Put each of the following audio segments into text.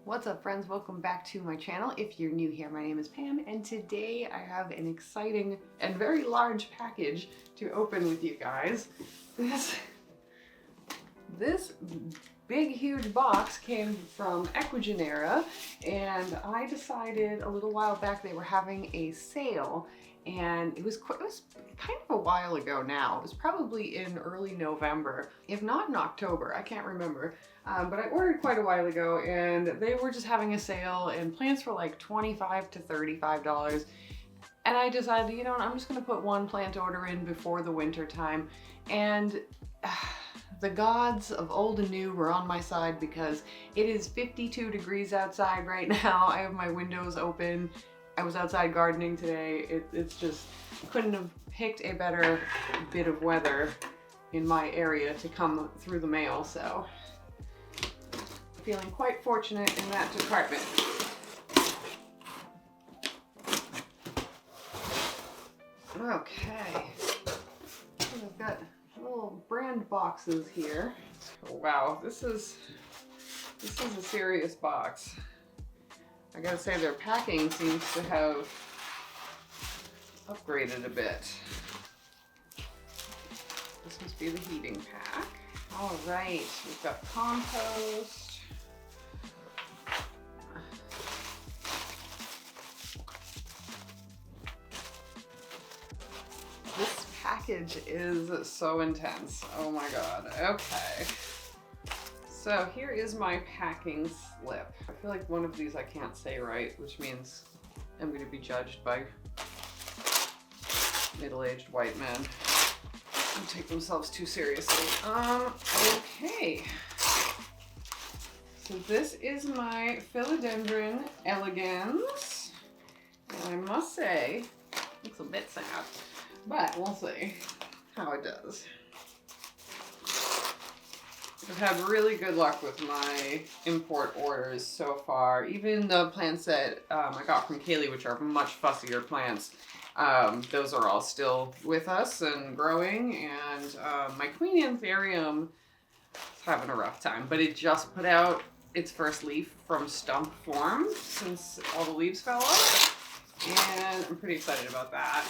What's up, friends? Welcome back to my channel. If you're new here, my name is Pam, and today I have an exciting and very large package to open with you guys. This big, huge box came from Ecuagenera, and I decided a little while back they were having a sale, and it was kind of a while ago now. It was probably in early November, if not in October, I can't remember. But I ordered quite a while ago, and they were just having a sale, and plants were like $25 to $35. And I decided, you know what, I'm just gonna put one plant order in before the winter time. And the gods of old and new were on my side because it is 52 degrees outside right now. I have my windows open. I was outside gardening today. It's just, couldn't have picked a better bit of weather in my area to come through the mail, so feeling quite fortunate in that department. Okay, I've got little brand boxes here. Oh, wow, this is a serious box. I gotta say, their packing seems to have upgraded a bit. This must be the heating pack. All right, we've got compost. This package is so intense. Oh my God. Okay. So here is my packing slip. I feel like one of these I can't say right, which means I'm going to be judged by middle-aged white men who take themselves too seriously. Okay. So this is my Philodendron elegans. And I must say, it looks a bit sad, but we'll see how it does. I've had really good luck with my import orders so far. Even the plants that I got from Kaylee, which are much fussier plants, those are all still with us and growing. And my Queen Anthurium is having a rough time, but it just put out its first leaf from stump form since all the leaves fell off. And I'm pretty excited about that.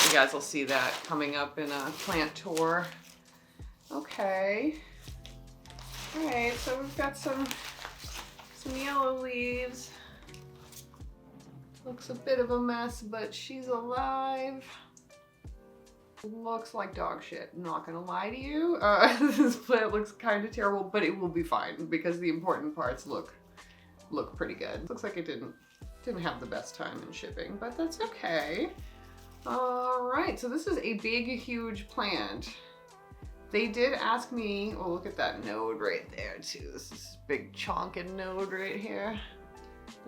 You guys will see that coming up in a plant tour. Okay. All right, so we've got some yellow leaves. Looks a bit of a mess, but she's alive. Looks like dog shit, I'm not gonna lie to you. This plant looks kind of terrible, but it will be fine because the important parts look pretty good. Looks like it didn't have the best time in shipping, but that's okay. All right, so this is a big, huge plant. They did ask me, oh, look at that node right there too. This is a big chonkin node right here.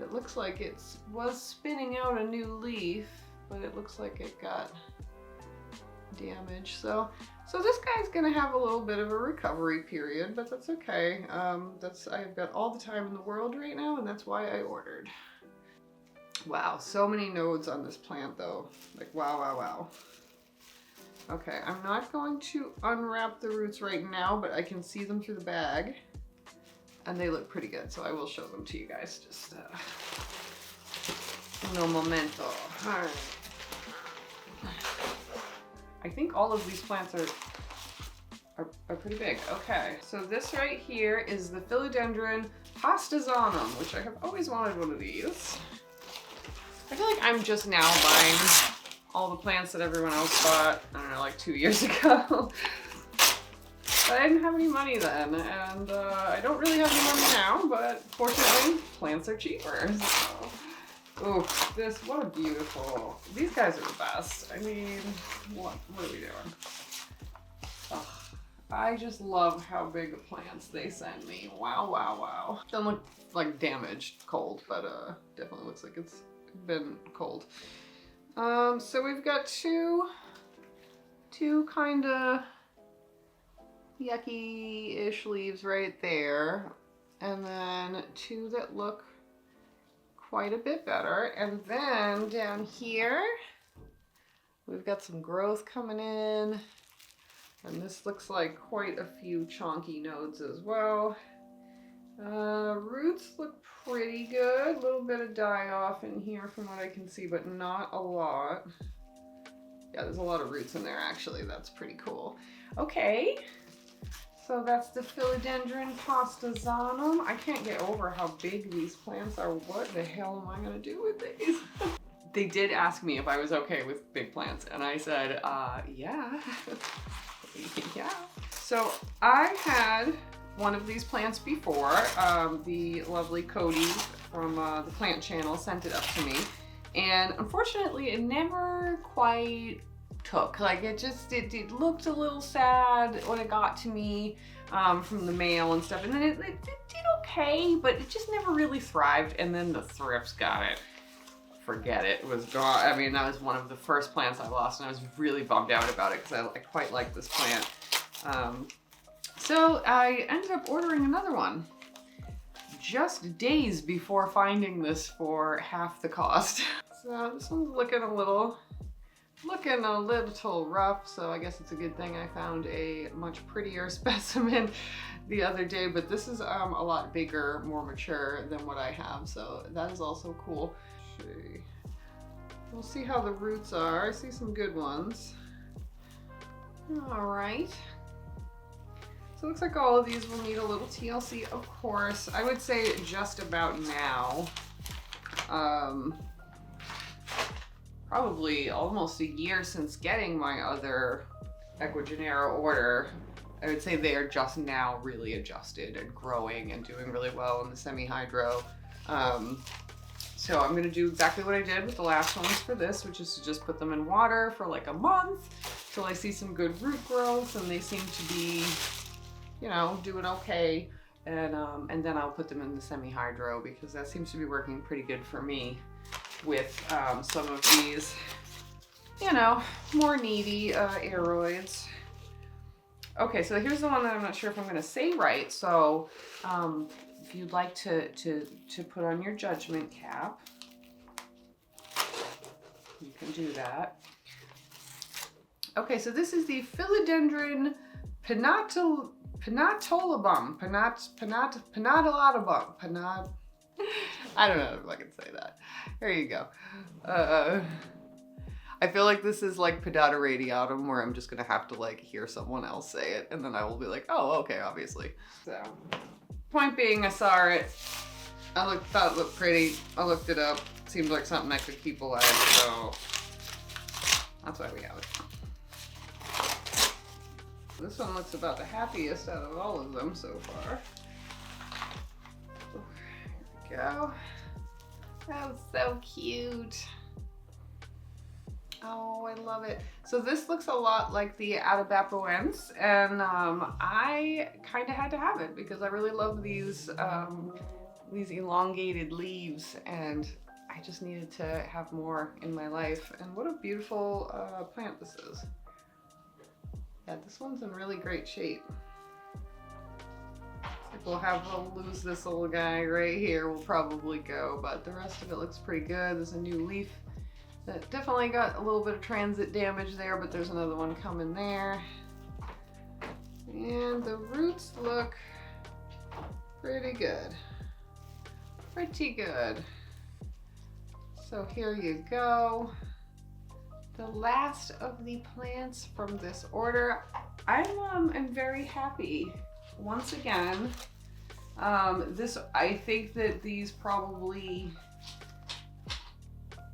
It looks like it was spinning out a new leaf, but it looks like it got damaged. So this guy's gonna have a little bit of a recovery period, but that's okay. I've got all the time in the world right now, and that's why I ordered. Wow, so many nodes on this plant though. Like, wow, wow, wow. Okay, I'm not going to unwrap the roots right now, but I can see them through the bag. And they look pretty good, so I will show them to you guys. Just no momento. All right. I think all of these plants are pretty big. Okay, so this right here is the Philodendron hostazanum, which I have always wanted one of these. I feel like I'm just now buying all the plants that everyone else bought, I don't know, like 2 years ago. But I didn't have any money then, and I don't really have any money now, but fortunately, plants are cheaper. So. Ooh, what a beautiful, these guys are the best. I mean, what are we doing? Ugh, I just love how big of plants they send me. Wow, wow, wow. Don't look like damaged, cold, but definitely looks like it's been cold. So we've got two kind of yucky-ish leaves right there, and then two that look quite a bit better. And then down here, we've got some growth coming in, and this looks like quite a few chonky nodes as well. Roots look pretty good. A little bit of die off in here from what I can see, but not a lot. Yeah, there's a lot of roots in there actually. That's pretty cool. Okay, so that's the Philodendron pastazanum. I can't get over how big these plants are. What the hell am I gonna do with these? They did ask me if I was okay with big plants, and I said, yeah. Yeah. So I had one of these plants before. The lovely Cody from the plant channel sent it up to me. And unfortunately, it never quite took. Like it looked a little sad when it got to me from the mail and stuff. And then it did okay, but it just never really thrived. And then the thrips got it. Forget it. It was gone. I mean, that was one of the first plants I lost, and I was really bummed out about it because I quite like this plant. So I ended up ordering another one just days before finding this for half the cost. So this one's looking a little rough, so I guess it's a good thing I found a much prettier specimen the other day, but this is a lot bigger, more mature than what I have, so that is also cool. We'll see how the roots are. I see some good ones. All right. So it looks like all of these will need a little TLC, of course. I would say just about now. Probably almost a year since getting my other Ecuagenera order. I would say they are just now really adjusted and growing and doing really well in the semi-hydro. So I'm gonna do exactly what I did with the last ones for this, which is to just put them in water for like a month till I see some good root growth and they seem to be, you know, doing okay. And then I'll put them in the semi-hydro because that seems to be working pretty good for me with some of these, you know, more needy Aroids. Okay, so here's the one that I'm not sure if I'm gonna say right. So if you'd like to put on your judgment cap, you can do that. Okay, so this is the Philodendron pinatolabum. I don't know if I can say that. There you go. I feel like this is like pedata radiatum, where I'm just gonna have to like hear someone else say it, and then I will be like, oh, okay, obviously. So, point being, I saw it. Thought it looked pretty. I looked it up. Seemed like something I could keep alive, so that's why we have it. This one looks about the happiest out of all of them so far. Here we go. That was so cute. Oh, I love it. So this looks a lot like the Aroids, and I kind of had to have it because I really love these elongated leaves, and I just needed to have more in my life. And what a beautiful plant this is. Yeah, this one's in really great shape. We'll lose this little guy right here. We'll probably go, but the rest of it looks pretty good. There's a new leaf that definitely got a little bit of transit damage there, but there's another one coming there. And the roots look pretty good. Pretty good. So here you go. The last of the plants from this order. I'm very happy. Once again, I think that these probably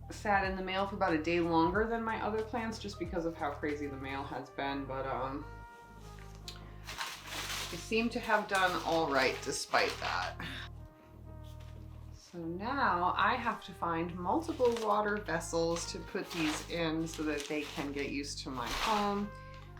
sat in the mail for about a day longer than my other plants just because of how crazy the mail has been, but they seem to have done all right despite that. So now I have to find multiple water vessels to put these in so that they can get used to my home.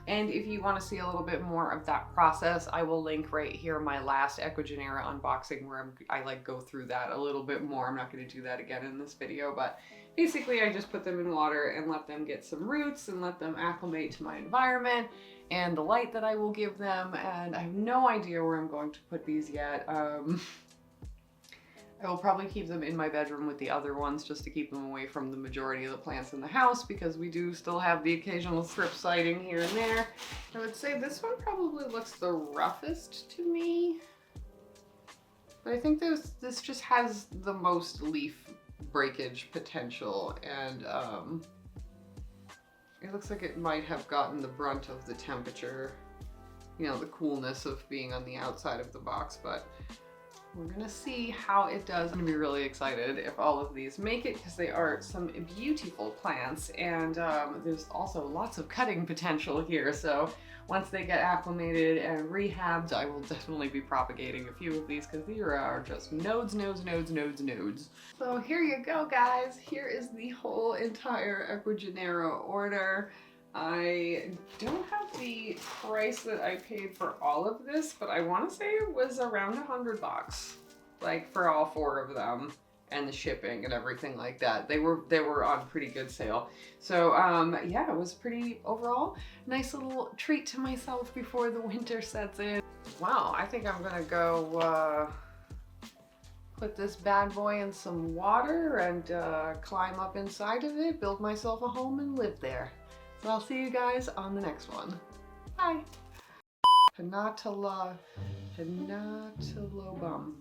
And if you want to see a little bit more of that process, I will link right here my last Ecuagenera unboxing where I like go through that a little bit more. I'm not going to do that again in this video, but basically I just put them in water and let them get some roots and let them acclimate to my environment and the light that I will give them. And I have no idea where I'm going to put these yet. I will probably keep them in my bedroom with the other ones just to keep them away from the majority of the plants in the house because we do still have the occasional thrip sighting here and there. I would say this one probably looks the roughest to me. But I think this just has the most leaf breakage potential, and it looks like it might have gotten the brunt of the temperature, you know, the coolness of being on the outside of the box, but we're gonna see how it does. I'm gonna be really excited if all of these make it, because they are some beautiful plants, and there's also lots of cutting potential here. So once they get acclimated and rehabbed, I will definitely be propagating a few of these, because these are just nodes, nodes, nodes, nodes, nodes. So here you go, guys. Here is the whole entire Ecuagenera order. I don't have the price that I paid for all of this, but I want to say it was around $100, like for all 4 of them, and the shipping and everything like that. They were on pretty good sale. So yeah, it was pretty overall nice little treat to myself before the winter sets in. Wow, I think I'm gonna go put this bad boy in some water and climb up inside of it, build myself a home, and live there. So I'll see you guys on the next one. Bye. Panatilobum. Panatilobum.